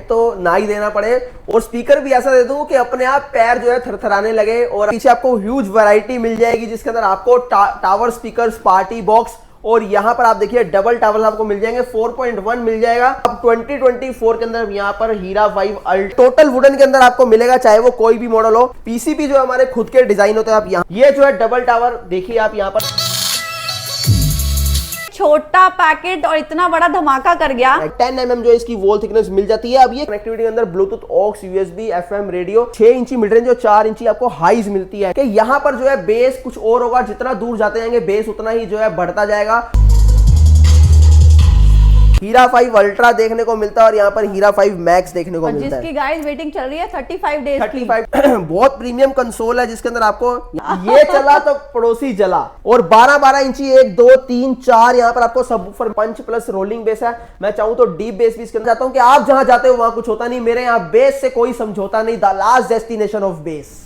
तो ना ही देना पड़े, और स्पीकर भी ऐसा दे दूं कि अपने आप पैर जो है थरथराने लगे। और पीछे आपको ह्यूज वैरायटी मिल जाएगी जिसके अंदर आपको टावर स्पीकर्स, पार्टी बॉक्स, और यहां पर आप देखिए डबल टावर आपको मिल जाएंगे, 4.1 मिल जाएगा। अब 2024 के अंदर यहां पर हीरा 5 अल्ट टोटल वुडन के अंदर आपको मिलेगा, चाहे वो कोई भी मॉडल हो। पीसीबी जो हमारे खुद के डिजाइन होते हैं, आप यहाँ ये जो है डबल टावर देखिए आप यहाँ पर छोटा पैकेट और इतना बड़ा धमाका कर गया। 10 mm जो इसकी वॉल थिकनेस मिल जाती है। अब ये कनेक्टिविटी के अंदर Bluetooth, aux, USB, FM radio, 6 इंची मिड रेंज और 4 इंची आपको हाइज मिलती है। कि यहाँ पर जो है बेस कुछ और होगा, जितना दूर जाते जाएंगे बेस उतना ही जो है बढ़ता जाएगा। हीरा 5 अल्ट्रा देखने को मिलता है और यहाँ पर हीरा 5 मैक्स देखने को मिलता है, जिसकी गाइस वेटिंग चल रही है 35 डेज 35 बहुत प्रीमियम कंसोल है जिसके अंदर आपको ये चला तो पड़ोसी जला। और 12 इंची 1 2 3 4 यहाँ पर आपको सबवूफर पंच प्लस रोलिंग बेस है। मैं चाहूँ तो डीप बेस भी इसके अंदर चाहता हूँ कि आप जहां जाते हो वहां कुछ होता नहीं, मेरे यहाँ बेस से कोई समझौता नहीं, the last destination of base.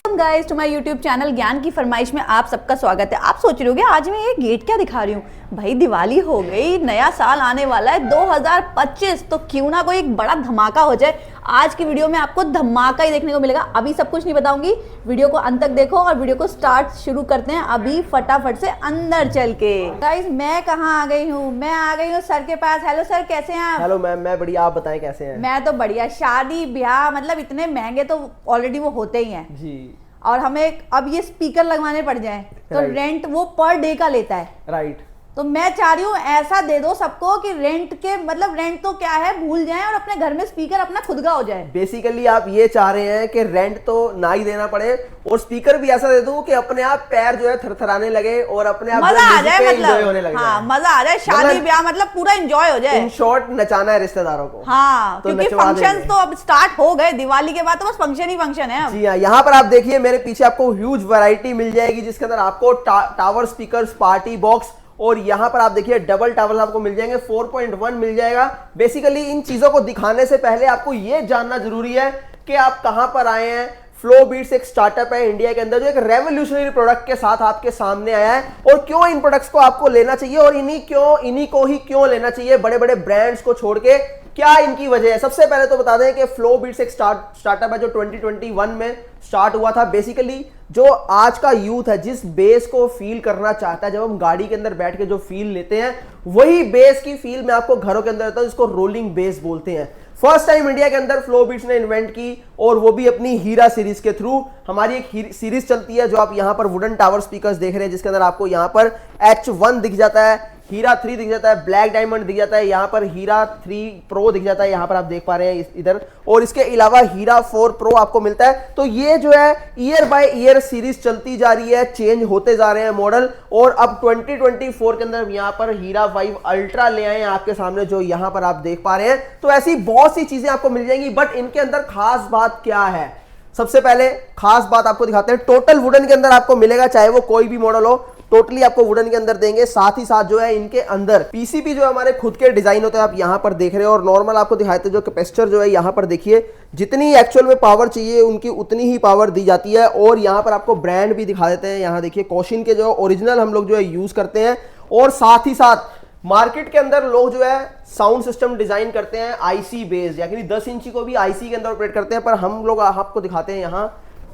Guys to my YouTube channel ज्ञान की फरमाइश में आप सबका स्वागत है। आप सोच रहे होंगे आज मैं ये गेट क्या दिखा रही हूँ। भाई दिवाली हो गई, नया साल आने वाला है 2025, तो क्यों ना कोई एक बड़ा धमाका हो जाए। आज की वीडियो में आपको धमाका ही देखने को मिलेगा। अभी सब कुछ नहीं बताऊंगी, वीडियो को अंत तक देखो और वीडियो को स्टार्ट शुरू करते हैं अभी फटाफट से अंदर चल के। गाइस मैं कहाँ आ गई हूँ, मैं आ गई हूँ सर के पास। हेलो सर, कैसे हैं आप? हेलो मैम, मैं बढ़िया, आप बताएं कैसे हैं? मैं तो बढ़िया। शादी ब्याह मतलब इतने महंगे तो ऑलरेडी वो होते ही हैं जी, और हमें अब ये स्पीकर लगवाने पड़ जाए तो रेंट वो पर डे का लेता है। राइट। तो मैं चाह रही हूँ ऐसा दे दो सबको कि रेंट के मतलब रेंट तो क्या है भूल जाएं और अपने घर में स्पीकर अपना खुद का हो जाए। बेसिकली आप ये चाह रहे हैं कि रेंट तो ना ही देना पड़े, और स्पीकर भी ऐसा दे दूं कि अपने आप पैर जो है थरथराने लगे और अपने आप मजा आ जाए, मतलब होने लगे। हाँ, मजा आ जाए, शादी ब्याह मतलब पूरा एंजॉय हो जाए। इन शॉर्ट नचाना है रिश्तेदारों को। हाँ, तो क्योंकि फंक्शन तो अब स्टार्ट हो गए, दिवाली के बाद तो बस फंक्शन ही फंक्शन है अब। जी हाँ, यहाँ पर आप देखिए मेरे पीछे आपको ह्यूज वैरायटी मिल जाएगी जिसके अंदर आपको टावर स्पीकर्स, पार्टी बॉक्स, और यहाँ पर आप देखिए डबल टावर आपको मिल जाएंगे, 4.1 मिल जाएगा। बेसिकली इन चीजों को दिखाने से पहले आपको ये जानना जरूरी है कि आप कहां पर आए हैं। फ्लो बीट्स एक स्टार्टअप है इंडिया के अंदर जो एक रेवोल्यूशनरी प्रोडक्ट के साथ आपके सामने आया है, और क्यों इन प्रोडक्ट्स को आपको लेना चाहिए और इन्हीं को ही क्यों लेना चाहिए, बड़े बड़े ब्रांड्स को छोड़ के, क्या इनकी वजह है। सबसे पहले तो बता दें कि फ्लो बीट्स एक स्टार्टअप है जो 2021 में स्टार्ट हुआ था। बेसिकली जो आज का यूथ है जिस बेस को फील करना चाहता है, जब हम गाड़ी के अंदर बैठ के जो फील लेते हैं वही बेस की फील मैं आपको घरों के अंदर देता हूं, जिसको रोलिंग बेस बोलते हैं। फर्स्ट टाइम इंडिया के अंदर फ्लो बीट्स ने इन्वेंट की, और वो भी अपनी हीरा सीरीज के थ्रू। हमारी एक सीरीज चलती है जो आप यहां पर वुडन टावर स्पीकर्स देख रहे हैं, जिसके अंदर आपको यहां पर H1 दिख जाता है, हीरा 3 दिख जाता है, ब्लैक डायमंड दिख जाता है, यहाँ पर हीरा 3 प्रो दिख जाता है, यहाँ पर आप देख पा रहे हैं इधर, और इसके अलावा हीरा 4 प्रो आपको मिलता है। तो ये जो है ईयर बाय ईयर सीरीज चलती जा रही है, चेंज होते जा रहे हैं मॉडल, और अब 2024 के अंदर यहाँ पर हीरा 5 अल्ट्रा ले आए हैं आपके सामने, जो यहाँ पर आप देख पा रहे हैं। तो ऐसी बहुत सी चीजें आपको मिल जाएंगी, बट इनके अंदर खास बात क्या है, सबसे पहले खास बात आपको दिखाते हैं। टोटल वुडन के अंदर आपको मिलेगा, चाहे वो कोई भी मॉडल हो, टोटली आपको वुडन के अंदर देंगे। साथ ही साथ जो है इनके अंदर पीसीबी जो हमारे खुद के डिजाइन होते हैं, आप यहां पर देख रहे हो, और नॉर्मल आपको दिखाते हैं जो कैपेसिटर जो है यहां पर देखिए, जितनी एक्चुअल में पावर चाहिए उनकी उतनी ही पावर दी जाती है। और यहां पर आपको ब्रांड भी दिखा देते हैं, यहां देखिए कॉशिन के जो ओरिजिनल हम लोग जो है यूज करते हैं। और साथ ही साथ मार्केट के अंदर लोग जो है साउंड सिस्टम डिजाइन करते हैं आईसी बेस्ड, यानी 10 इंची को भी आईसी के अंदर ऑपरेट करते हैं, पर हम लोग आपको दिखाते हैं यहां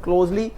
क्लोजली।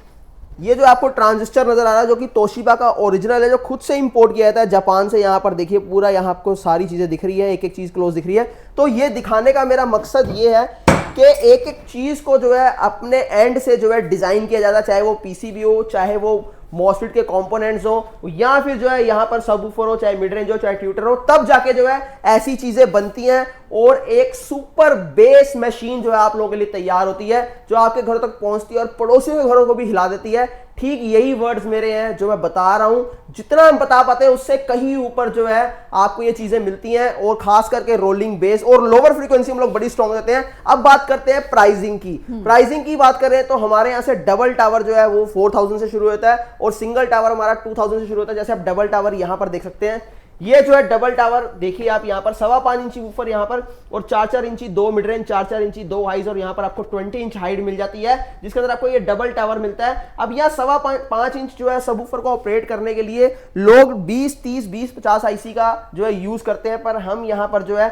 ये जो आपको ट्रांजिस्टर नजर आ रहा है जो कि तोशिबा का ओरिजिनल है, जो खुद से इंपोर्ट किया जाता है जापान से। यहाँ पर देखिए पूरा यहाँ आपको सारी चीजें दिख रही है, एक एक चीज क्लोज दिख रही है। तो ये दिखाने का मेरा मकसद ये है कि एक एक चीज को जो है अपने एंड से जो है डिजाइन किया जाता है, चाहे वो पीसीबी हो, चाहे वो मॉसफेट के कंपोनेंट्स हो, या फिर जो है यहाँ पर सबवूफर हो, चाहे मिड रेंज हो, चाहे ट्यूटर हो, तब जाके जो है ऐसी चीजें बनती हैं और एक सुपर बेस मशीन जो है आप लोगों के लिए तैयार होती है, जो आपके घरों तक पहुंचती है और पड़ोसियों के घरों को भी हिला देती है। ठीक यही वर्ड्स मेरे हैं जो मैं बता रहा हूं, जितना हम बता पाते हैं उससे कहीं ऊपर जो है आपको ये चीजें मिलती हैं, और खास करके रोलिंग बेस और लोअर फ्रीक्वेंसी हम लोग बड़ी स्ट्रॉन्ग देते हैं। अब बात करते हैं प्राइसिंग की। प्राइसिंग की बात करें तो हमारे यहाँ से डबल टावर जो है वो 4000 से शुरू होता है, और सिंगल टावर हमारा 2000 से शुरू होता है। जैसे आप डबल टावर यहां पर देख सकते हैं, ये जो है डबल टावर देखिए आप यहाँ पर 5.25 इंची ऊपर यहाँ पर, और 4-4 इंची 2 मिड रेंज, 4-4 इंची 2 हाइज, और यहाँ पर आपको 20 इंच हाइट मिल जाती है, जिसके अंदर आपको ये डबल टावर मिलता है। अब यह 5.25 इंच जो है सबवूफर को ऑपरेट करने के लिए लोग 20-30-20-50 आईसी का जो है यूज करते हैं, पर हम यहाँ पर जो है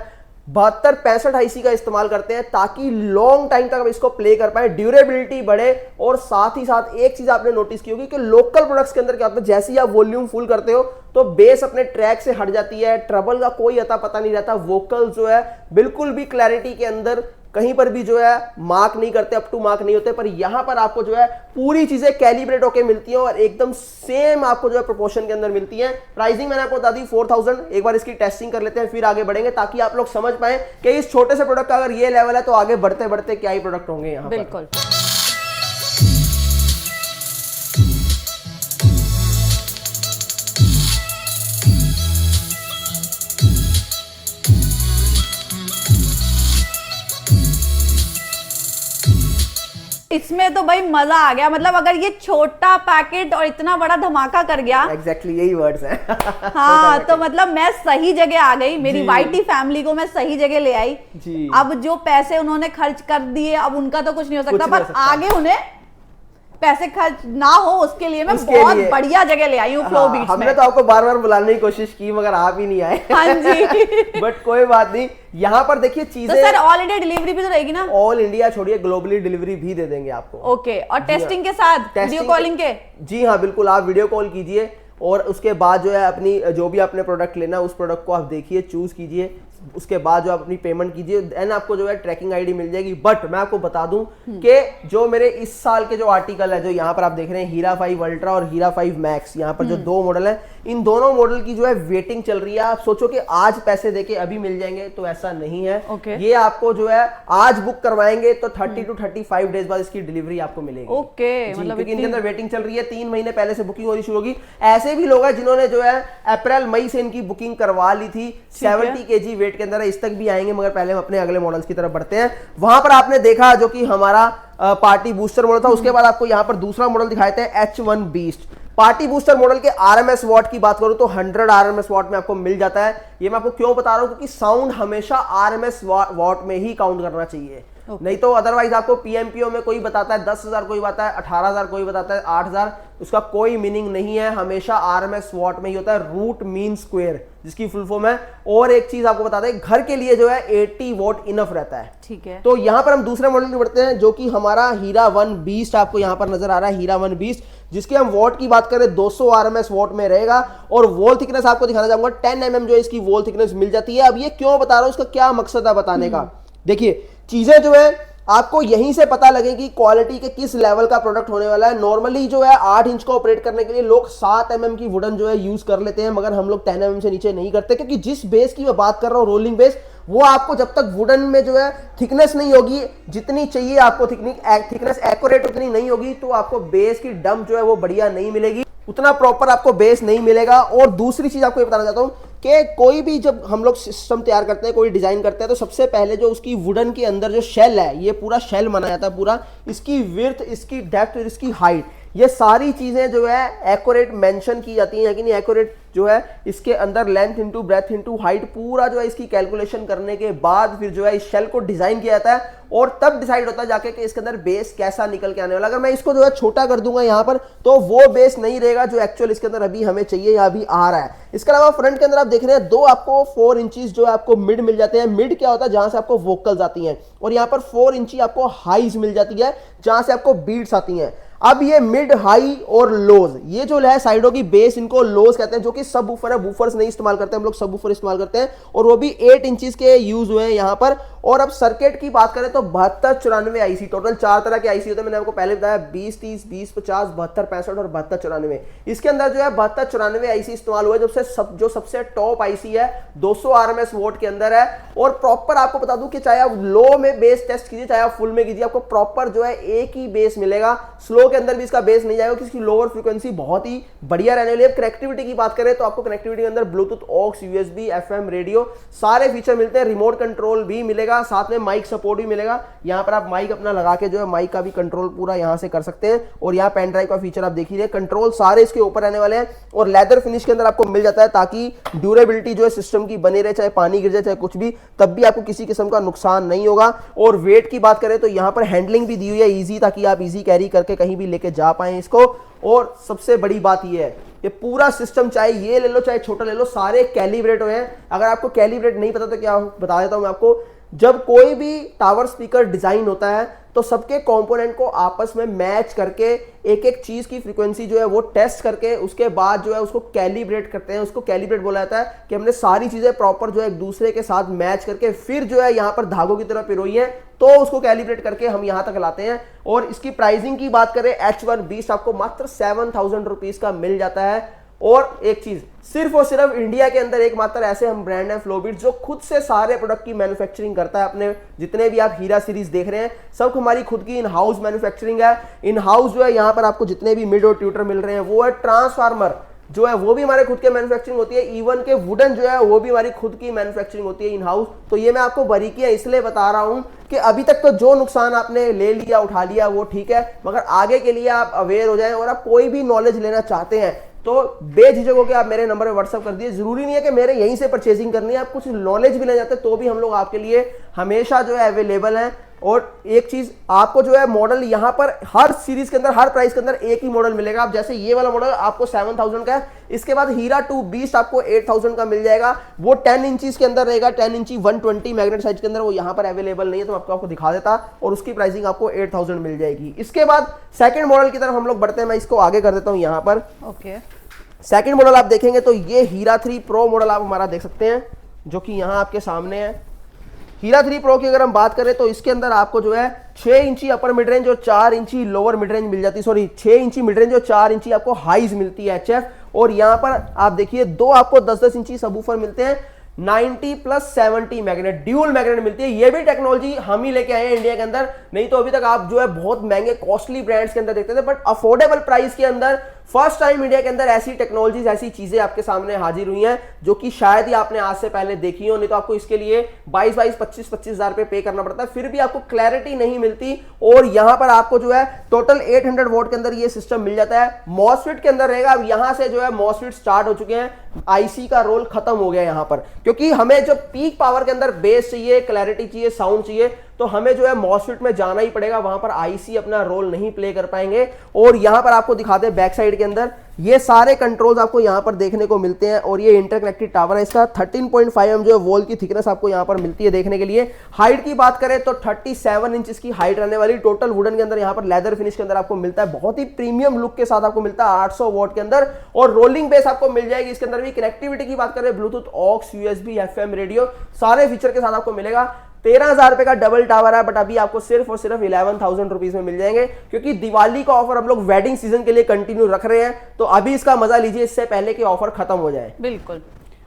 7265 आईसी का इस्तेमाल करते हैं ताकि लॉन्ग टाइम तक आप इसको प्ले कर पाए, ड्यूरेबिलिटी बढ़े। और साथ ही साथ एक चीज आपने नोटिस की होगी कि लोकल प्रोडक्ट्स के अंदर क्या होता है, जैसे ही आप वॉल्यूम फुल करते हो तो बेस अपने ट्रैक से हट जाती है, ट्रबल का कोई अता पता नहीं रहता, वोकल जो है बिल्कुल भी क्लैरिटी के अंदर कहीं पर भी जो है मार्क नहीं करते, अप टू मार्क नहीं होते। पर यहां पर आपको जो है पूरी चीजें कैलिब्रेट होकर मिलती हैं और एकदम सेम आपको जो है प्रोपोर्शन के अंदर मिलती हैं। प्राइसिंग मैंने आपको बता दी 4000। एक बार इसकी टेस्टिंग कर लेते हैं फिर आगे बढ़ेंगे, ताकि आप लोग समझ पाए कि इस छोटे से प्रोडक्ट का अगर ये लेवल है तो आगे बढ़ते बढ़ते क्या ही प्रोडक्ट होंगे यहाँ पर। बिल्कुल। इसमें तो भाई मजा आ गया, मतलब अगर ये छोटा पैकेट और इतना बड़ा धमाका कर गया। एग्जैक्टली यही वर्ड्स हैं। हाँ तो मतलब मैं सही जगह आ गई, मेरी वाईटी फैमिली को मैं सही जगह ले आई जी। अब जो पैसे उन्होंने खर्च कर दिए अब उनका तो कुछ नहीं हो सकता, पर आगे उन्हें पैसे खर्च ना हो उसके लिए मैं बहुत बढ़िया जगह ले आई हूँ फ्लो बीट्स में। हमने तो आपको बार बार बुलाने की कोशिश की मगर आप ही नहीं आए। हाँ जी। बट कोई बात नहीं, यहाँ पर देखिए चीजें। तो सर ऑल इंडिया डिलीवरी भी तो रहेगी ना? ऑल इंडिया छोड़िए, ग्लोबली डिलीवरी भी दे देंगे आपको। ओके, और टेस्टिंग के साथ वीडियो कॉलिंग के? जी हाँ बिल्कुल, आप वीडियो कॉल कीजिए और उसके बाद जो है अपनी जो भी आपने प्रोडक्ट लेना उस प्रोडक्ट को आप देखिए, चूज कीजिए, उसके बाद जो आप अपनी पेमेंट कीजिए, देन आपको जो है ट्रैकिंग आईडी मिल जाएगी। बट मैं आपको बता दूं कि जो मेरे इस साल के जो आर्टिकल है, जो यहाँ पर आप देख रहे हैं हीरा 5 अल्ट्रा और हीरा 5 मैक्स, यहाँ पर जो दो मॉडल है, इन दोनों मॉडल की जो है वेटिंग चल रही है। आप सोचो कि आज पैसे देके अभी मिल जाएंगे, तो ऐसा नहीं है। ये आपको जो है आज बुक करवाएंगे तो 30 to 35 डेज बाद इसकी डिलीवरी आपको मिलेगी। मतलब क्योंकि इनके अंदर वेटिंग चल रही है, 3 महीने पहले से बुकिंग होनी शुरू होगी। ऐसे भी लोग हैं जिन्होंने जो है अप्रैल मई से इनकी बुकिंग करवा ली थी, 70 kg वेट के अंदर, इस तक भी आएंगे। मगर पहले हम अपने अगले मॉडल्स की तरफ बढ़ते हैं। वहां पर आपने देखा जो कि हमारा पार्टी बूस्टर मॉडल था, उसके बाद आपको यहां पर दूसरा मॉडल दिखाए थे H1 beast. Party booster model के आरएमएस वॉट की बात करूं तो 100 आरएमएस वॉट में आपको मिल जाता है। ये मैं आपको क्यों बता रहा हूं, क्योंकि साउंड हमेशा आरएमएस वॉट में ही काउंट करना चाहिए। नहीं तो अदरवाइज आपको पीएमपीओ में कोई बताता है 10,000, कोई बताता है 18,000, कोई बताता है 8,000, उसका कोई मीनिंग नहीं है। हमेशा आरएमएस वॉट में ही होता है, रूट मीन स्क्वायर जिसकी फुल फॉर्म है। और एक चीज आपको बताते हैं, घर के लिए जो है 80 वॉट इनफ रहता है। ठीक है। तो यहां पर हम दूसरे मॉडल की बढ़ते हैं, जो कि हमारा हीरा 1 बीस्ट आपको यहां पर नजर आ रहा है, हीरा 1 बीस्ट, जिसके हम वॉट की बात करें 200 आरएमएस वॉट में रहेगा। और वॉल थिकनेस आपको दिखाना चाहूंगा, 10 mm जो है इसकी वॉल थिकनेस मिल जाती है। अब ये क्यों बता रहा हूं, उसका क्या मकसद है बताने का। देखिए चीजें जो है आपको यहीं से पता लगेगी क्वालिटी के किस लेवल का प्रोडक्ट होने वाला है। नॉर्मली जो है 8 इंच को ऑपरेट करने के लिए लोग 7 mm की वुडन जो है यूज कर लेते हैं, मगर हम लोग 10 mm से नीचे नहीं करते, क्योंकि जिस बेस की मैं बात कर रहा हूं रोलिंग बेस, वो आपको जब तक वुडन में जो है थिकनेस नहीं होगी जितनी चाहिए आपको, थिकनेस एक्यूरेट उतनी नहीं होगी, तो आपको बेस की डंप जो है वो बढ़िया नहीं मिलेगी, उतना प्रॉपर आपको बेस नहीं मिलेगा। और दूसरी चीज आपको ये बताना चाहता हूं कि कोई भी जब हम लोग सिस्टम तैयार करते हैं, कोई डिजाइन करते हैं, तो सबसे पहले जो उसकी वुडन के अंदर जो शेल है, ये पूरा शेल बनाया जाता है, पूरा इसकी विड्थ, इसकी डेप्थ और इसकी हाइट, ये सारी चीजें जो है एक्यूरेट मेंशन की जाती हैं कि नहीं। एक्यूरेट जो है इसके अंदर length into breadth into height पूरा जो है इसकी कैलकुलेशन करने के बाद फिर जो है इस शेल को डिजाइन किया जाता है, और तब डिसाइड होता है जाके कि इसके अंदर बेस कैसा निकल के आने वाला। अगर मैं इसको जो है छोटा कर दूंगा यहाँ पर, तो वो बेस नहीं रहेगा जो एक्चुअल इसके अंदर अभी हमें चाहिए या अभी आ रहा है। इसके अलावा फ्रंट के अंदर आप देख रहे हैं दो आपको 4 इंचेस जो है आपको मिड मिल जाते हैं। मिड क्या होता है, जहां से आपको वोकल्स आती हैं, और यहाँ पर 4 इंची आपको हाईज मिल जाती है जहां से आपको बीट्स आती हैं। अब ये मिड, हाई और लोज, ये जो है साइडों की बेस, इनको लोज कहते हैं, जो कि सब वूफर है। वूफर्स नहीं इस्तेमाल करते हम लोग, सब वूफर इस्तेमाल करते हैं, और वो भी 8 इंचेस के यूज हुए हैं यहाँ पर। और अब सर्किट की बात करें तो 7294 आईसी, टोटल 4 तरह के आईसी होते हैं। मैंने आपको पहले बताया 20, 30, 20, 50, 72, 65 और 7294। इसके अंदर जो है 7294 आईसी इस्तेमाल हुआ है, जो सबसे टॉप आईसी है, 200 आरएमएस वोट के अंदर है। और प्रॉपर आपको बता दूं कि चाहे आप लो में बेस टेस्ट कीजिए, चाहे आप फुल में कीजिए, आपको प्रॉपर जो है एक ही बेस मिलेगा। स्लो के अंदर भी इसका बेस नहीं जाएगा, क्योंकि लोअर फ्रीक्वेंसी बहुत ही बढ़िया रहने वाली है। कनेक्टिविटी की बात करें तो आपको कनेक्टिविटी के अंदर Bluetooth, aux, USB, FM, radio सारे फीचर मिलते हैं। रिमोट कंट्रोल भी मिलेगा। मिलेगा, साथ में माइक सपोर्ट भी मिलेगा। यहाँ पर आप माइक अपना लगा के जो है माइक का भी कंट्रोल पूरा यहाँ से कर सकते हैं। और यहाँ पेन ड्राइव का फीचर आप देख ही रहे, कंट्रोल सारे इसके ऊपर रहने वाले हैं और लेदर फिनिश के अंदर आपको मिल जाता है, ताकि ड्यूरेबिलिटी जो है सिस्टम की बनी रहे, चाहे पानी गिर जाए चाहे कुछ भी, तब भी आपको किसी किस्म का नुकसान नहीं होगा। और वेट की बात करें तो यहाँ पर हैंडलिंग भी दी हुई है ईजी, ताकि आप ईजी कैरी करके कहीं भी लेके जा पाए इसको। और सबसे बड़ी बात ये है, ये पूरा सिस्टम चाहे ये ले लो चाहे छोटा ले लो, सारे कैलिब्रेट हुए हैं। अगर आपको कैलिब्रेट नहीं पता तो क्या बता देता हूं मैं आपको, जब कोई भी टावर स्पीकर डिजाइन होता है तो सबके कंपोनेंट को आपस में मैच करके एक एक चीज की फ्रीक्वेंसी जो है वो टेस्ट करके उसके बाद जो है उसको कैलिब्रेट करते हैं। उसको कैलिब्रेट बोला जाता है कि हमने सारी चीजें प्रॉपर जो है एक दूसरे के साथ मैच करके फिर जो है यहाँ पर धागों की तरह पिरोई है, तो उसको कैलिब्रेट करके हम यहाँ तक लाते हैं। और इसकी प्राइसिंग की बात करें, H1 Beast आपको मात्र 7,000 रुपीज का मिल जाता है। और एक चीज, सिर्फ और सिर्फ इंडिया के अंदर एकमात्र ऐसे हम ब्रांड है फ्लोबीट जो खुद से सारे प्रोडक्ट की मैन्युफैक्चरिंग करता है। अपने जितने भी आप हीरा सीरीज देख रहे हैं सब हमारी खुद की इन हाउस मैन्युफैक्चरिंग है। इन हाउस जो है यहाँ पर आपको जितने भी मिड और ट्यूटर मिल रहे हैं वो है, ट्रांसफार्मर जो है वो भी हमारे खुद के मैन्युफैक्चरिंग होती है, इवन के वुडन जो है वो भी हमारी खुद की मैन्युफैक्चरिंग होती है इन हाउस। तो ये मैं आपको बारीकियां इसलिए बता रहा हूं कि अभी तक तो जो नुकसान आपने ले लिया उठा लिया वो ठीक है, मगर आगे के लिए आप अवेयर हो जाएं और आप कोई भी नॉलेज लेना चाहते हैं तो बेझिझक होकर आप मेरे नंबर पे व्हाट्सअप कर दिए। जरूरी नहीं है कि मेरे यहीं से परचेजिंग करनी है, आप कुछ नॉलेज भी ले जाते हैं तो भी हम लोग आपके लिए हमेशा जो है अवेलेबल हैं। और एक चीज आपको जो है मॉडल यहाँ पर हर सीरीज के अंदर हर प्राइस के अंदर एक ही मॉडल मिलेगा। आप जैसे ये वाला मॉडल आपको 7,000 का है, इसके बाद हीरा 2 Beast आपको 8,000 का मिल जाएगा। वो 10 इंचीज के अंदर रहेगा, 10 इंची 120 मैग्नेट साइज के अंदर, वो यहाँ पर अवेलेबल नहीं है तो आपको दिखा देता और उसकी प्राइसिंग आपको 8,000 मिल जाएगी। इसके बाद सेकंड मॉडल की तरफ हम लोग बढ़ते हैं, मैं इसको आगे कर देता हूँ यहाँ पर। ओके, सेकंड मॉडल आप देखेंगे तो ये हीरा 3 Pro मॉडल आप हमारा देख सकते हैं जो कि यहाँ आपके सामने है। हीरा 3 Pro की अगर हम बात करें तो इसके अंदर आपको जो है 6 इंची अपर मिड रेंज और 4 इंची लोअर मिड रेंज मिल जाती है, सॉरी 6 इंची मिड रेंज और 4 इंची आपको हाइज मिलती है HF। और यहाँ पर आप देखिए दो आपको 10-10 इंची सबवूफर मिलते हैं, 90 + 70 मैग्नेट, ड्यूल मैग्नेट मिलती है। ये भी टेक्नोलॉजी हम ही लेके आए हैं इंडिया के अंदर, नहीं तो अभी तक आप जो है बहुत महंगे कॉस्टली ब्रांड्स के अंदर देखते थे, बट अफोर्डेबल प्राइस के अंदर फर्स्ट टाइम इंडिया के अंदर ऐसी टेक्नोलॉजीज ऐसी चीजें आपके सामने हाजिर हुई हैं जो कि शायद ही आपने आज से पहले देखी हो। नहीं तो आपको इसके लिए 22-22, 25-25 हजार रुपए पे करना पड़ता है, फिर भी आपको क्लैरिटी नहीं मिलती। और यहां पर आपको जो है टोटल 800 वोल्ट के अंदर ये सिस्टम मिल जाता है। मॉसफेट के अंदर रहेगा, अब यहां से जो है मॉसफेट स्टार्ट हो चुके हैं, आईसी का रोल खत्म हो गया यहां पर, क्योंकि हमें जब पीक पावर के अंदर बेस चाहिए, क्लैरिटी चाहिए, साउंड चाहिए, तो हमें जो है मॉसफेट में जाना ही पड़ेगा, वहां पर आईसी अपना रोल नहीं प्ले कर पाएंगे। और यहां पर आपको दिखाते हैं बैक साइड के अंदर ये सारे कंट्रोल्स आपको यहां पर देखने को मिलते हैं। और ये इंटरकनेक्टेड टावर है, इसका 13.5 mm जो है वॉल की थिकनेस आपको यहां पर मिलती है देखने के लिए। हाइट की बात करें तो 37 इंच की हाइट रहने वाली, टोटल वुडन के अंदर यहां पर लेदर फिनिश के अंदर आपको मिलता है, बहुत ही प्रीमियम लुक के साथ आपको मिलता है 800 वॉट के अंदर। और रोलिंग बेस आपको मिल जाएगी इसके अंदर भी। कनेक्टिविटी की बात करें Bluetooth, aux, USB, FM radio सारे फीचर के साथ आपको मिलेगा। 13,000 रुपए का डबल टावर है, बट अभी आपको सिर्फ और सिर्फ 11,000 रुपीज में मिल जाएंगे, क्योंकि दिवाली का ऑफर हम लोग वेडिंग सीजन के लिए कंटिन्यू रख रहे हैं। तो अभी इसका मजा लीजिए इससे पहले कि ऑफर खत्म हो जाए। बिल्कुल।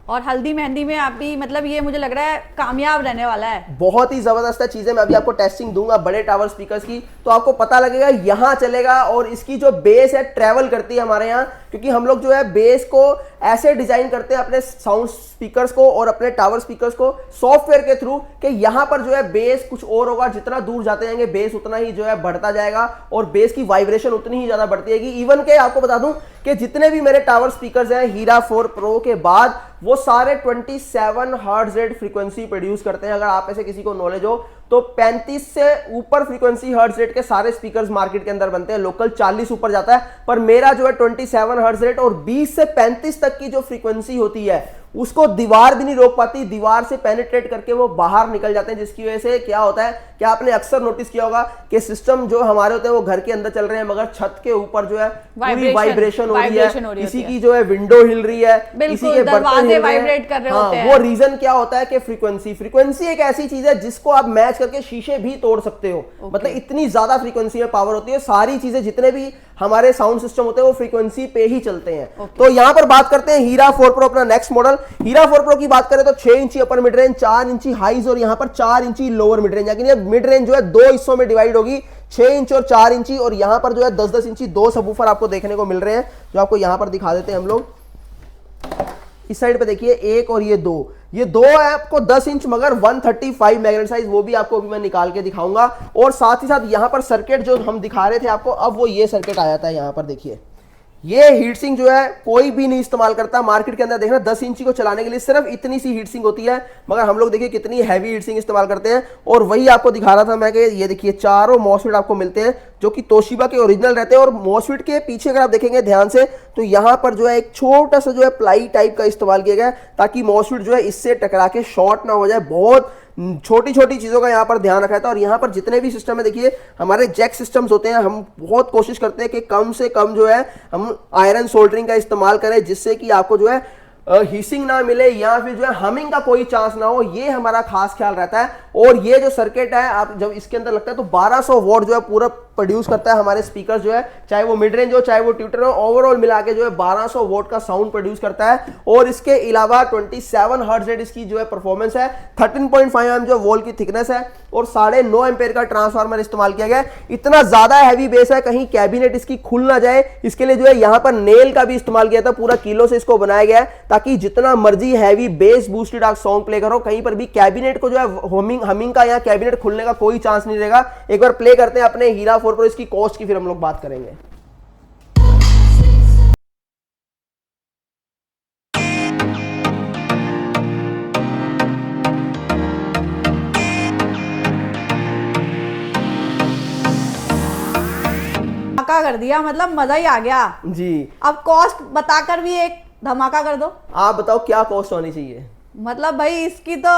और हल्दी मेहंदी में आप भी मतलब ये मुझे लग रहा है कामयाब रहने वाला है, बहुत ही जबरदस्त है चीजें। मैं अभी आपको टेस्टिंग दूंगा बड़े टावर स्पीकर्स की, तो आपको पता लगेगा यहाँ चलेगा। और इसकी जो बेस है ट्रेवल करती है हमारे यहाँ, क्योंकि हम लोग जो है बेस को ऐसे डिजाइन करते हैं अपने साउंड स्पीकर्स को और अपने टावर स्पीकर्स को सॉफ्टवेयर के थ्रू कि यहाँ पर जो है बेस कुछ और होगा, जितना दूर जाते जाएंगे बेस उतना ही जो है बढ़ता जाएगा और बेस की वाइब्रेशन उतनी ही ज्यादा बढ़ती जाएगी। इवन के आपको बता दूं कि जितने भी मेरे टावर स्पीकर्स हैं हीरा 4 Pro के बाद, वो सारे 27 हर्ट्ज रेट फ्रीक्वेंसी प्रोड्यूस करते हैं। अगर आप ऐसे किसी को नॉलेज हो तो 35 से ऊपर फ्रीक्वेंसी हर्ट्ज रेट के सारे स्पीकर्स मार्केट के अंदर बनते हैं, लोकल 40 ऊपर जाता है, पर मेरा जो है 27 हर्ट्ज रेट और 20 से 35 तक की जो फ्रीक्वेंसी होती है उसको दीवार भी नहीं रोक पाती, दीवार से पेनिट्रेट करके वो बाहर निकल जाते हैं। जिसकी वजह से क्या होता है कि आपने अक्सर नोटिस किया होगा कि सिस्टम जो हमारे होते हैं वो घर के अंदर चल रहे हैं, मगर छत के ऊपर जो है पूरी वाइब्रेशन हो रही है, किसी की जो है विंडो हिल रही है, किसी के बर्तन हिल रहे हैं। वो रीजन क्या होता है कि फ्रीक्वेंसी एक ऐसी चीज है जिसको आप मैच करके शीशे भी तोड़ सकते हो। मतलब इतनी ज्यादा फ्रीक्वेंसी में पावर होती है। सारी चीजें जितने भी हमारे साउंड सिस्टम होते हैं वो फ्रीक्वेंसी पे ही चलते हैं। तो यहां पर बात करते हैं हीरा 4 Pro अपना नेक्स्ट मॉडल। हीरा 4 Pro की बात करें तो 6 इंची अपर मिड रेंज, 4 इंची हाइज और यहां पर 4 इंची लोअर मिड रेंज, यानी मिड रेंज जो है दो हिस्सों में डिवाइड होगी, 6 इंच और 4 इंची। और यहां पर जो है 10-10 इंची दो सबवूफर आपको देखने को मिल रहे हैं, जो आपको यहां पर दिखा देते हैं हम लोग। इस साइड पे देखिए एक और ये दो है आपको 10 इंच मगर 135 मैग्नेट साइज, वो भी आपको अभी मैं निकाल के दिखाऊंगा। और साथ ही साथ यहाँ पर सर्किट जो हम दिखा रहे थे आपको, अब वो ये सर्किट आ जाता है यहाँ पर देखिए। ये हीट सिंक जो है कोई भी नहीं इस्तेमाल करता मार्केट के अंदर, देखना 10 इंची को चलाने के लिए सिर्फ इतनी सी हीट सिंक होती है, मगर हम लोग देखिए कितनी हैवी हीट सिंक इस्तेमाल करते हैं। और वही आपको दिखा रहा था मैं कि ये देखिए चारों मॉसफेट आपको मिलते हैं जो कि तोशिबा के ओरिजिनल रहते हैं। और मॉसफेट के पीछे अगर आप देखेंगे ध्यान से तो यहाँ पर जो है एक छोटा सा जो है प्लाई टाइप का इस्तेमाल किया गया है ताकि मॉसफेट जो है इससे टकरा के शॉर्ट ना हो जाए। बहुत छोटी छोटी चीजों का यहाँ पर ध्यान रखा था। और यहाँ पर जितने भी सिस्टम है देखिए हमारे जैक सिस्टम्स होते हैं, हम बहुत कोशिश करते हैं कि कम से कम जो है हम आयरन सोल्डरिंग का इस्तेमाल करें जिससे कि आपको जो है हीसिंग ना मिले या फिर जो है हमिंग का कोई चांस ना हो, ये हमारा खास ख्याल रहता है। और ये जो सर्किट है आप जब इसके अंदर लगता है तो 1200 वॉट जो है पूरा प्रोड्यूस करता है हमारे स्पीकर जो है, चाहे वो मिड रेंज हो चाहे वो ट्यूटर हो, ओवरऑल मिला के जो है 1200 वॉट का साउंड प्रोड्यूस करता है। और इसके अलावा 27 हर्ट्ज रेट इसकी जो है परफॉर्मेंस है, 13.5 एम जो वॉल की थिकनेस है और 9.5 एम्पेयर का ट्रांसफार्मर इस्तेमाल किया गया है। इतना ज्यादा हैवी बेस है कहीं कैबिनेट इसकी खुल ना जाए, इसके लिए जो है यहाँ पर नेल का भी इस्तेमाल किया था, पूरा किलो से इसको बनाया गया है ताकि जितना मर्जी हैवी बेस बूस्टेड आप सॉन्ग प्ले करो कहीं पर भी कैबिनेट को जो है हमिंग का या कैबिनेट खुलने का कोई चांस नहीं रहेगा। एक बार प्ले करते हैं अपने हीरा 4 प्रो, इसकी कॉस्ट की फिर हम लोग बात करेंगे। धमाका कर दिया, मतलब मजा ही आ गया जी। अब कॉस्ट बताकर भी एक धमाका कर दो। आप बताओ क्या कॉस्ट होनी चाहिए? मतलब भाई इसकी तो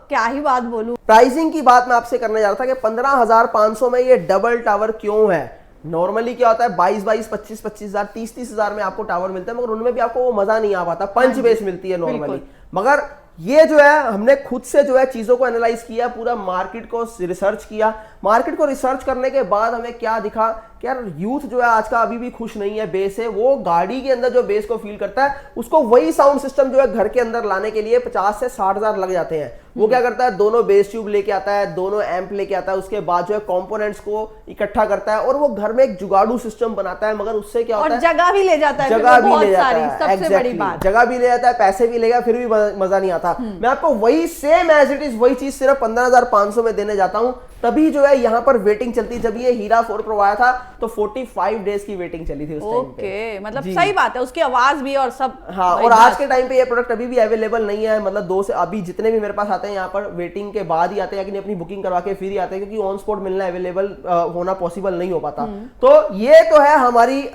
क्या ही बात बोलूं। प्राइसिंग की बात मैं आपसे करने जा रहा था कि 15,500 में ये डबल टावर क्यों है। नॉर्मली क्या होता है 22,22, 25,25 हजार, 30,30 हजार में आपको टावर मिलता है, मगर उनमें भी आपको वो मजा नहीं आ पाता, पंच बेस मिलती है नॉर्मली। मगर ये जो है हमने खुद से जो है चीजों को एनालाइज किया, पूरा मार्केट को रिसर्च किया। मार्केट को रिसर्च करने के बाद हमें क्या दिखा कि यार यूथ जो है आज का अभी भी खुश नहीं है बेस है, वो गाड़ी के अंदर जो बेस को फील करता है उसको वही साउंड सिस्टम जो है घर के अंदर लाने के लिए 50 से 60 हजार लग जाते हैं। वो क्या करता है दोनों बेस ट्यूब लेके आता है, दोनों एम्प लेके आता है, उसके बाद जो है कंपोनेंट्स को इकट्ठा करता है और वो घर में एक जुगाड़ू सिस्टम बनाता है। मगर उससे क्या होता है जगह भी ले जाता है, जगह भी ले जाता है, सबसे बड़ी बात जगह भी ले जाता है, पैसे भी लेगा, फिर भी मजा नहीं आता। मैं आपको वही सेम एज इट इज वही चीज सिर्फ 15,500 में देने जाता हूं। तभी जो है यहाँ पर वेटिंग चलती, जब ये हीरा 4 प्रो आया था तो 45 डेज की वेटिंग चली थी उस टाइम पे। ओके, मतलब सही बात है, उसकी आवाज भी और सब। हाँ, और आज के टाइम पे ये प्रोडक्ट अभी भी अवेलेबल नहीं है, मतलब 2 से अभी जितने भी मेरे पास आते हैं यहाँ पर वेटिंग के बाद ही आते हैं, यानी अपनी बुकिंग करवा के फिर ही आते हैं, क्योंकि ऑन स्पॉट मिलना अवेलेबल होना पॉसिबल नहीं हो पाता। तो ये तो है हमारी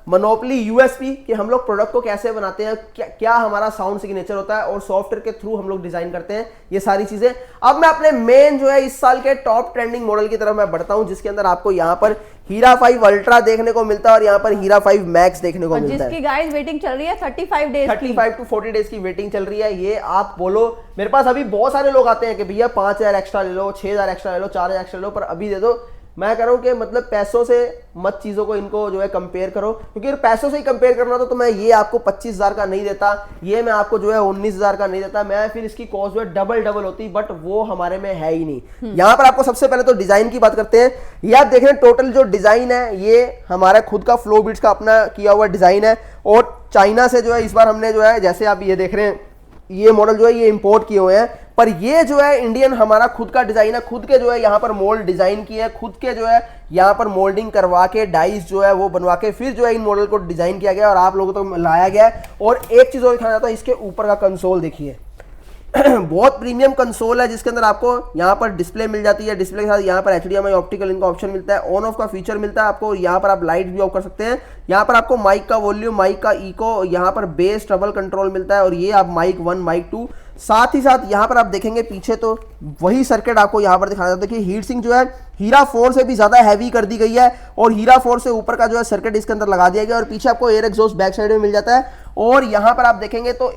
मोनोपोली यूएसपी कि हम लोग प्रोडक्ट को कैसे बनाते हैं, क्या हमारा साउंड सिग्नेचर होता है और सॉफ्टवेयर के थ्रू हम लोग डिजाइन करते हैं, ये सारी चीजें। अब मैं अपने मेन जो है इस साल के टॉप ट्रेंडिंग मॉडल की तरफ मैं बढ़ता हूं, जिसके अंदर आपको यहाँ पर हीरा 5 अल्ट्रा देखने को मिलता है और यहाँ पर हीरा 5 मैक्स देखने को मिलता है, जिसकी गाइस वेटिंग चल रही है 35 डेज 35 टू 40 डेज की वेटिंग चल रही है। ये आप बोलो, मेरे पास अभी बहुत सारे लोग आते हैं कि भैया 5,000 एक्स्ट्रा ले लो, 6,000 एक्स्ट्रा ले लो, 4,000 एक्स्ट्रा ले लो, पर अभी दे दो। मैं कह रहा हूं कि मतलब पैसों से मत चीजों को इनको जो है कंपेयर करो, क्योंकि अगर पैसों से ही कंपेयर करना तो मैं ये आपको 25,000 का नहीं देता, ये मैं आपको जो है 19,000 का नहीं देता, मैं फिर इसकी कॉस्ट जो है डबल होती, बट वो हमारे में है ही नहीं। यहाँ पर आपको सबसे पहले तो डिजाइन की बात करते हैं। ये आप देख रहे हैं टोटल जो डिजाइन है ये हमारा खुद का फ्लो बीट्स का अपना किया हुआ डिजाइन है, और चाइना से जो है इस बार हमने जो है, जैसे आप ये देख रहे हैं ये मॉडल जो है ये इंपोर्ट किए हुए हैं, पर ये जो है इंडियन हमारा खुद का डिजाइन है, खुद के जो है यहाँ पर मोल्ड डिजाइन किए हैं, खुद के जो है यहाँ पर मोल्डिंग करवा के डाइस जो है वो बनवा के फिर जो है इन मॉडल को डिजाइन किया गया और आप लोगों को तो लाया गया है। और एक चीज और दिखाना चाहता हूं, इसके ऊपर का कंसोल देखिए बहुत प्रीमियम कंसोल है, जिसके अंदर आपको यहाँ पर डिस्प्ले मिल जाती है, डिस्प्ले के साथ यहाँ पर HDMI ऑप्टिकल इनका ऑप्शन मिलता है, ऑन ऑफ का फीचर मिलता है आपको, यहाँ पर आप लाइट भी ऑफ कर सकते हैं, यहाँ पर आपको माइक का वॉल्यूम, माइक का इको, यहाँ पर बेस ट्रबल कंट्रोल मिलता है, और ये आप माइक 1 माइक 2, साथ ही साथ यहाँ पर आप देखेंगे पीछे तो वही सर्किट आपको यहाँ पर दिखाना था। देखिए हीट सिंक जो है हीरा 4 से भी ज्यादा हैवी कर दी गई है, और हीरा 4 से ऊपर का जो है सर्किट इसके अंदर लगा दिया गया, और पीछे आपको एयर एग्जॉस्ट बैक साइड में मिल जाता है, और यहाँ पर आप देखेंगे तो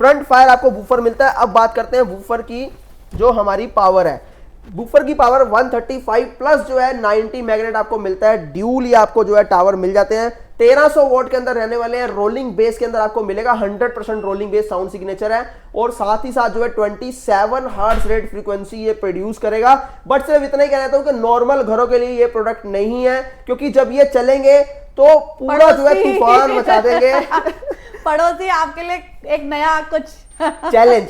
फ्रंट फायर आपको वूफर मिलता है। अब बात करते हैं वूफर की, जो हमारी पावर है, वूफर की पावर 135 प्लस जो है 90 मैग्नेट आपको मिलता है, ड्यूल ये आपको जो है टावर मिल जाते हैं, 1300 वॉट के अंदर रहने वाले हैं। रोलिंग बेस के अंदर आपको मिलेगा 100% रोलिंग बेस साउंड सिग्नेचर है, और साथ ही साथ जो है 27 हर्ट्ज रेट फ्रीक्वेंसी ये प्रोड्यूस करेगा। बट सिर्फ इतना ही कहना चाहता हूं कि नॉर्मल घरों के लिए ये प्रोडक्ट नहीं है, क्योंकि जब ये चलेंगे तो पूरा जो है तूफान मचा देंगे। पड़ोसी आपके लिए एक नया कुछ चैलेंज।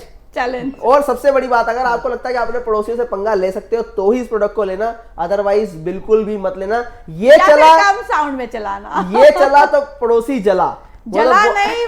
और सबसे बड़ी बात, अगर आपको लगता है कि आपने पड़ोसियों से पंगा ले सकते हो तो ही इस प्रोडक्ट को लेना, अदरवाइज बिल्कुल भी मत लेना। ये चला कम साउंड में चलाना, ये चला तो पड़ोसी जला नहीं,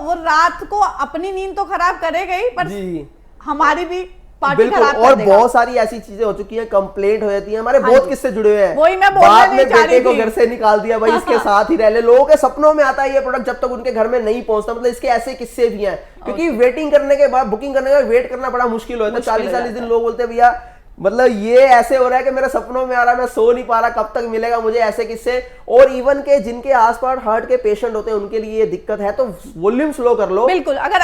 वो रात को अपनी नींद तो खराब करेगा ही, पर हमारी भी पार्टी खराब कर और देगा। बहुत सारी ऐसी चीजें हो चुकी हैं, कंप्लेंट हो जाती है, हमारे बहुत किस्से जुड़े हुए हैं। वही मैं बाद में बेटे को घर से निकाल दिया, भाई इसके साथ ही रह ले। लोगों के सपनों में आता है ये प्रोडक्ट, जब तक उनके घर में नहीं पहुंचता। मतलब इसके ऐसे किस्से भी हैं, क्योंकि वेटिंग करने के बाद, बुकिंग करने के बाद वेट करना बड़ा मुश्किल होता है। 40-40 दिन लोग बोलते हैं भैया मतलब ये ऐसे हो रहा है कि मेरे सपनों में आ रहा है, मैं सो नहीं पा रहा, कब तक मिलेगा मुझे, ऐसे किस्से। और इवन के जिनके आसपास हार्ट के पेशेंट होते हैं उनके लिए ये दिक्कत है, तो वॉल्यूम स्लो कर लो। बिल्कुल, अगर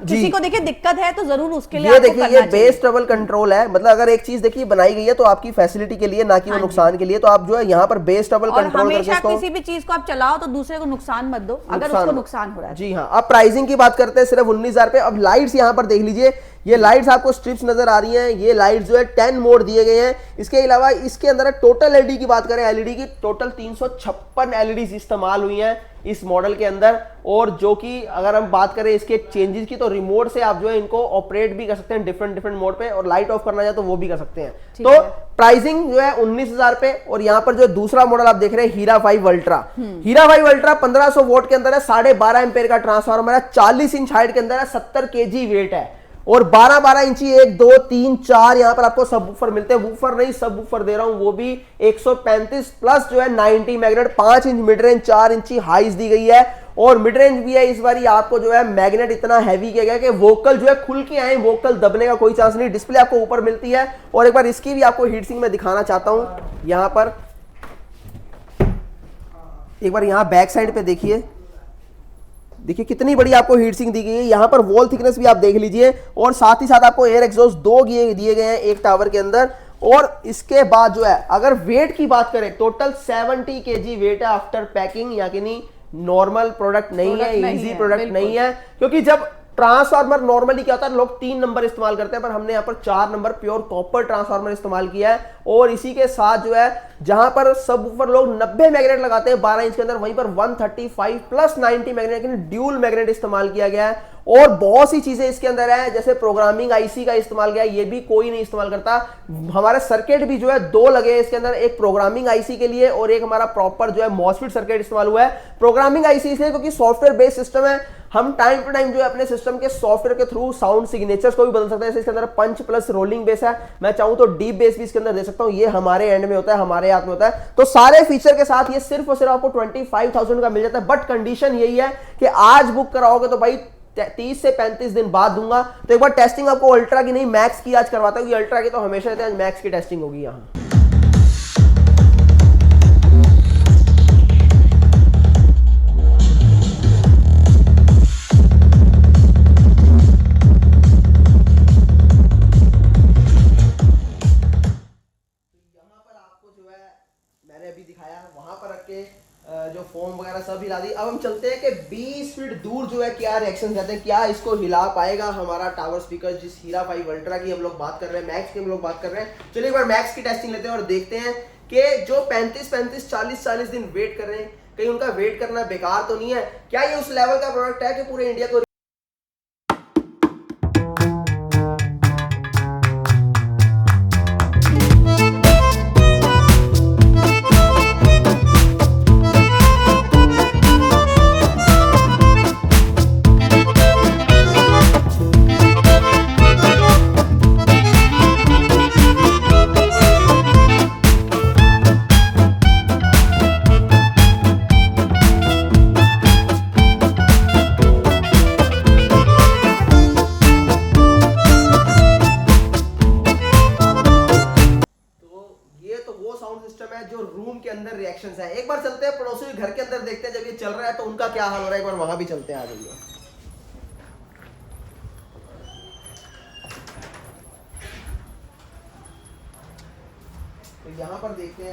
किसी को देखिए दिक्कत है तो जरूर उसके लिए ये देखिए, ये बेस ट्रबल कंट्रोल है। मतलब अगर एक चीज देखिए बनाई गई है तो आपकी फैसिलिटी के लिए, ना कि वो नुकसान के लिए। तो आप जो है यहाँ पर बेस ट्रबल कंट्रोल हमेशा किसी भी चीज को आप चलाओ तो दूसरे को नुकसान मत दो, अगर उसको नुकसान हो रहा है। जी हाँ। अब प्राइसिंग की बात करते हैं, सिर्फ 19,000 पे। अब लाइट्स यहाँ पर देख लीजिए, ये लाइट्स आपको स्ट्रिप्स नजर आ रही हैं। ये लाइट्स जो है 10 मोड दिए गए हैं। इसके अलावा इसके अंदर टोटल एलईडी की बात करें, एलईडी की टोटल 356 एलईडी इस्तेमाल हुई हैं इस मॉडल के अंदर। और जो कि अगर हम बात करें इसके चेंजेस की, तो रिमोट से आप जो है इनको ऑपरेट भी कर सकते हैं डिफरेंट मोड पे, और लाइट ऑफ करना चाहे तो वो भी कर सकते हैं। तो प्राइसिंग जो है 19,000 पे। और यहाँ पर जो दूसरा मॉडल आप देख रहे हैं, हीरा 5 अल्ट्रा। हीरा 5 अल्ट्रा 1500 वोल्ट के अंदर है, 12.5 एम्पेयर का ट्रांसफार्मर है, 40 इंच हाइट के अंदर है, 70 केजी वेट है, और 12-12 इंची 1 2 3 4 यहां पर आपको सब वूफर मिलते हैं। वूफर नहीं, सब वूफर दे रहा हूं, वो भी 135 प्लस जो है 90 मैग्नेट, 5 इंच मिड रेंज, 4 इंची हाइज दी गई है, और मिड रेंज भी है। इस बार आपको जो है मैग्नेट इतना हैवी किया गया कि वोकल जो है खुल के आए, वोकल दबने का कोई चांस नहीं। डिस्प्ले आपको ऊपर मिलती है, और एक बार इसकी भी आपको हीट सिंक में दिखाना चाहता हूं। यहां पर एक बार यहां बैक साइड पे देखिए कितनी बड़ी आपको हीट सिंक दी गई है। यहां पर वॉल थिकनेस भी आप देख लीजिए, और साथ ही साथ आपको एयर एग्जॉस्ट 2 दिए गए हैं एक टावर के अंदर। और इसके बाद जो है अगर वेट की बात करें, टोटल 70 केजी वेट है आफ्टर पैकिंग, यानी नॉर्मल प्रोडक्ट नहीं है, इजी प्रोडक्ट नहीं है। क्योंकि जब ट्रांसफार्मर नॉर्मली क्या होता है, लोग 3 नंबर इस्तेमाल करते हैं, पर हमने यहाँ पर 4 नंबर प्योर कॉपर ट्रांसफार्मर इस्तेमाल किया है। और इसी के साथ जो है जहां पर सब ऊपर लोग 90 मैग्नेट लगाते हैं 12 इंच के अंदर, वहीं पर 135 प्लस 90 मैग्नेट, ड्यूल मैग्नेट इस्तेमाल किया गया है। और बहुत सी चीजें इसके अंदर है, जैसे प्रोग्रामिंग आईसी का इस्तेमाल किया है, ये भी कोई नहीं इस्तेमाल करता। हमारे सर्किट भी जो है 2 लगे हैं इसके अंदर, एक प्रोग्रामिंग आईसी के लिए और एक हमारा प्रॉपर जो है मॉसफेट सर्किट इस्तेमाल हुआ है। प्रोग्रामिंग आईसी इसलिए क्योंकि सॉफ्टवेयर बेस्ड सिस्टम है, हम टाइम टू टाइम जो है अपने सिस्टम के सॉफ्टवेयर के थ्रू साउंड सिग्नेचर्स को भी बदल सकते हैं। इसके अंदर पंच प्लस रोलिंग बेस है, मैं चाहूं तो डीप बेस भी इसके अंदर दे सकता हूं। ये हमारे एंड में होता है, हमारे हाथ में होता है। तो सारे फीचर के साथ ये सिर्फ और सिर्फ आपको 25,000 का मिल जाता है। बट कंडीशन यही है कि आज बुक कराओगे तो भाई 30 से 35 दिन बाद दूंगा। तो एक बार टेस्टिंग आपको अल्ट्रा की नहीं मैक्स की आज करवाता हूं, अल्ट्रा की तो हमेशा रहते हैं, आज मैक्स की टेस्टिंग होगी यहां। मैंने अभी दिखाया वहां पर रख के जो फोम वगैरह सब हिला दी। अब हम चलते हैं कि 20 फीट दूर जो है क्या रिएक्शन रहते हैं, क्या इसको हिला पाएगा हमारा टावर स्पीकर, जिस हीरा 5 अल्ट्रा की हम लोग बात कर रहे हैं, मैक्स की हम लोग बात कर रहे हैं। चलिए एक बार मैक्स की टेस्टिंग लेते हैं और देखते हैं कि जो 35-35 40-40 दिन वेट कर रहे हैं, कहीं उनका वेट करना बेकार तो नहीं है। क्या ये उस लेवल का प्रोडक्ट है कि पूरे इंडिया को रिएक्शंस है। एक बार चलते हैं पड़ोसी के घर के अंदर, देखते हैं जब ये चल रहा है तो उनका क्या हाल हो रहा है। एक बार वहां भी चलते हैं, आ जाइए। तो यहां पर देखते हैं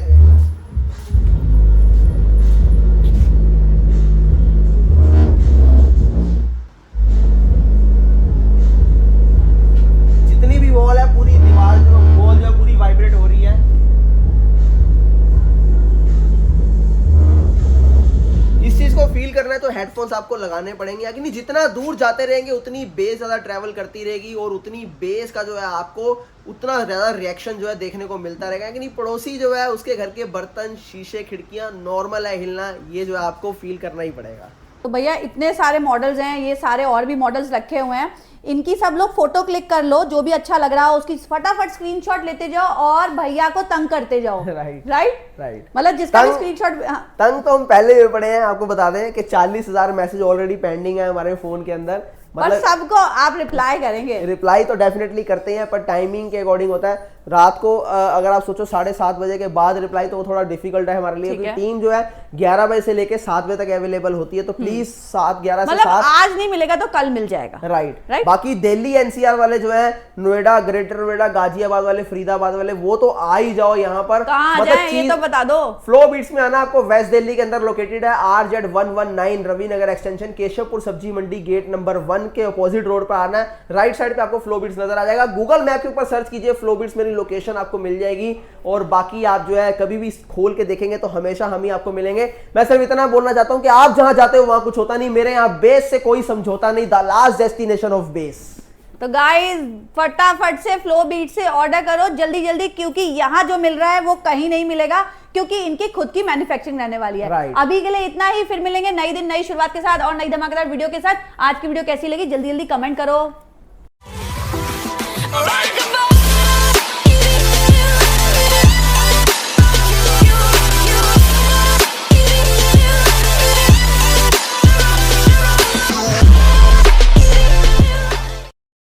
हेडफोन्स आपको लगाने पड़ेंगे, यानी जितना दूर जाते रहेंगे उतनी बेस ज़्यादा ट्रैवल करती रहेगी और उतनी बेस का जो है आपको उतना ज़्यादा रिएक्शन जो है देखने को मिलता रहेगा। यानी पड़ोसी जो है उसके घर के बर्तन, शीशे, खिड़कियाँ नॉर्मल है हिलना, ये जो है आपको फील करना ही पड़ेगा। तो भैया इतने सारे मॉडल्स हैं, ये सारे और भी मॉडल्स रखे हुए हैं, इनकी सब लोग फोटो क्लिक कर लो, जो भी अच्छा लग रहा हो उसकी फटाफट स्क्रीनशॉट लेते जाओ और भैया को तंग करते जाओ। राइट। मतलब जिसका भी स्क्रीनशॉट। तंग तो हम पहले भी पड़े हैं, आपको बता दें कि 40,000 मैसेज ऑलरेडी पेंडिंग है हमारे फोन के अंदर। मतलब सबको आप रिप्लाई करेंगे? रिप्लाई तो डेफिनेटली करते हैं, पर टाइमिंग के अकॉर्डिंग होता है। रात को अगर आप सोचो 7:30 बजे के बाद रिप्लाई, तो वो थोड़ा डिफिकल्ट है हमारे लिए, क्योंकि टीम जो है 11 बजे से लेके 7 बजे तक अवेलेबल होती है। तो प्लीज 7-11 से 7 आज नहीं मिलेगा तो कल मिल जाएगा। राइट। बाकी दिल्ली एनसीआर वाले जो है, नोएडा, ग्रेटर नोएडा, गाजियाबाद वाले, फरीदाबाद वाले, वो तो आ ही जाओ यहाँ पर। मतलब ये तो बता दो। फ्लो बीट्स में आना आपको वेस्ट दिल्ली के अंदर लोकेटेड है, RZ119 रविनगर एक्सटेंशन, केशवपुर सब्जी मंडी गेट नंबर 1 के अपोजिट रोड पर आना है। राइट साइड पे आपको फ्लो बीट्स नजर आ जाएगा। गूगल मैप के ऊपर सर्च कीजिए फ्लो बीट्स, मेरी लोकेशन आपको मिल जाएगी। और बाकी आप जो है कभी भी खोल के देखेंगे तो हमेशा हम ही आपको मिलेंगे। मैं सिर्फ इतना बोलना चाहता हूं कि आप जहां जाते हो वहां कुछ होता नहीं, मेरे यहां बेस से कोई समझौता नहीं, the last destination of base. तो गाइस फटाफट से फ्लो बीट से ऑर्डर करो जल्दी जल्दी, क्योंकि यहाँ जो मिल रहा है वो कहीं नहीं मिलेगा, क्योंकि इनकी खुद की मैन्युफैक्चरिंग रहने वाली है। अभी के लिए इतना ही, फिर मिलेंगे नई दिन नई शुरुआत के साथ और नई धमाकेदार वीडियो के साथ। आज की वीडियो कैसी लगी जल्दी जल्दी कमेंट करो।